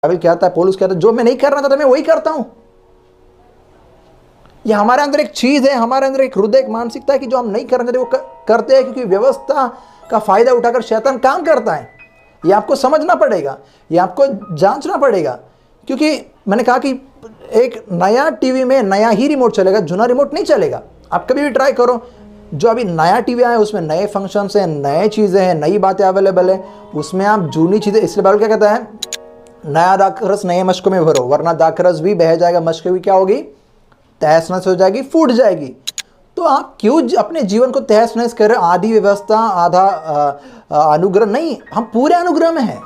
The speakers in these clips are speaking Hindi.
बाइबल कहता है, पौलुस कहता है, जो मैं नहीं करना चाहता मैं वही करता हूं। ये हमारे अंदर एक चीज है, हमारे अंदर एक हृदय, एक मानसिकता है कि जो हम नहीं करना चाहते वो करते हैं, क्योंकि व्यवस्था का फायदा उठाकर शैतान काम करता है। ये आपको समझना पड़ेगा, ये आपको जांचना पड़ेगा। क्योंकि मैंने कहा कि एक नया टीवी में नया ही रिमोट चलेगा, जुना रिमोट नहीं चलेगा। आप कभी भी ट्राई करो, जो अभी नया टीवी आया है उसमें नए फंक्शंस हैं, नए चीज़ें हैं, नई बातें अवेलेबल है, उसमें आप जूनी चीज़ें, इसलिए बाइबल क्या कहता है, नया दाखरस नए मशकों में भरो, वरना दाखरस भी बह जाएगा, मशक भी क्या होगी, तहस नहस हो जाएगी, फूट जाएगी। तो आप क्यों अपने जीवन को तहस नहस कर रहे? आधी व्यवस्था आधा अनुग्रह नहीं, हम पूरे अनुग्रह में हैं।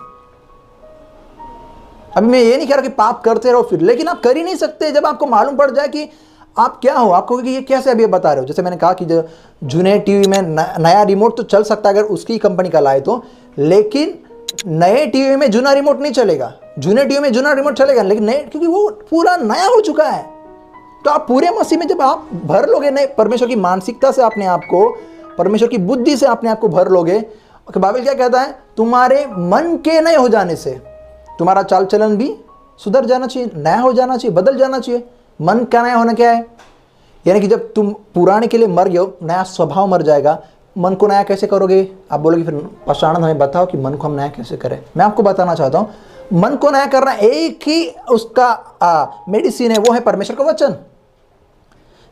अभी मैं ये नहीं कह रहा कि पाप करते रहो फिर, लेकिन आप कर ही नहीं सकते जब आपको मालूम पड़ जाए कि आप क्या हो। आपको कि ये कैसे अभी बता रहे हो, जैसे मैंने कहा कि जो जूने टीवी में नया रिमोट तो चल सकता है अगर उसकी कंपनी का लाए तो, लेकिन नए टीवी में जुना रिमोट नहीं चलेगा। जूने टीवी में जुना रिमोट चलेगा, लेकिन नए, क्योंकि वो पूरा नया हो चुका है। तो आप पूरे मसीह में जब आप भर लोगे नए परमेश्वर की मानसिकता से अपने आप को, परमेश्वर की बुद्धि से अपने आप को भर लोगे, बाइबल क्या कहता है, तुम्हारे मन के नए हो जाने से तुम्हारा चाल चलन भी सुधर जाना चाहिए, नया हो जाना चाहिए, बदल जाना चाहिए। मन का नया होना क्या है, यानी कि जब तुम पुराने के लिए मर गए हो, नया स्वभाव मर जाएगा। मन को नया कैसे करोगे? आप बोलोगे फिर पाषाण हमें बताओ कि मन को हम नया कैसे करें। मैं आपको बताना चाहता हूं, मन को नया करना एक ही उसका मेडिसिन है, वो है परमेश्वर का वचन।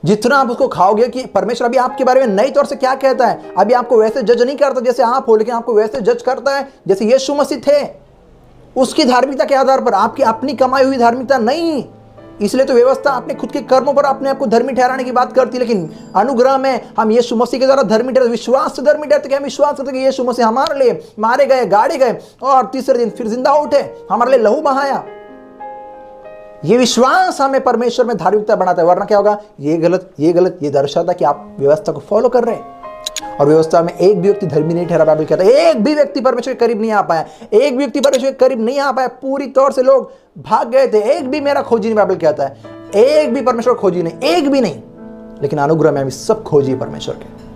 जितना आप उसको खाओगे कि परमेश्वर अभी आपके बारे में नई तौर से क्या कहता है। अभी आपको वैसे जज नहीं करता जैसे आप हो, लेकिन आपको वैसे जज करता है जैसे यीशु मसीह थे, उसकी धार्मिकता के आधार पर, आपकी अपनी कमाई हुई धार्मिकता नहीं। इसलिए तो व्यवस्था अपने खुद के कर्मों पर अपने आप को धर्मी ठहराने की बात करती है, लेकिन अनुग्रह में हम यीशु मसीह के द्वारा धर्मी ठहराते, विश्वास से धर्मी ठहराते कि हम विश्वास करते कि यीशु मसीह हमारे लिए मारे गए, गाड़े गए और तीसरे दिन फिर जिंदा उठे, हमारे लिए लहू बहाया। ये विश्वास हमें परमेश्वर में धार्मिकता बनाता है, वरना क्या होगा, ये गलत, ये गलत, ये दर्शाता कि आप व्यवस्था को फॉलो कर रहे हैं। और व्यवस्था में एक भी व्यक्ति धर्मी नहीं ठहरा। बाइबल कहता है एक भी व्यक्ति परमेश्वर के करीब नहीं आ पाया, एक भी व्यक्ति परमेश्वर के करीब नहीं आ पाया, पूरी तौर से लोग भाग गए थे, एक भी मेरा खोजी नहीं। बाइबल कहता है एक भी परमेश्वर खोजी नहीं, एक भी नहीं। लेकिन अनुग्रह में हम सब खोजी परमेश्वर के।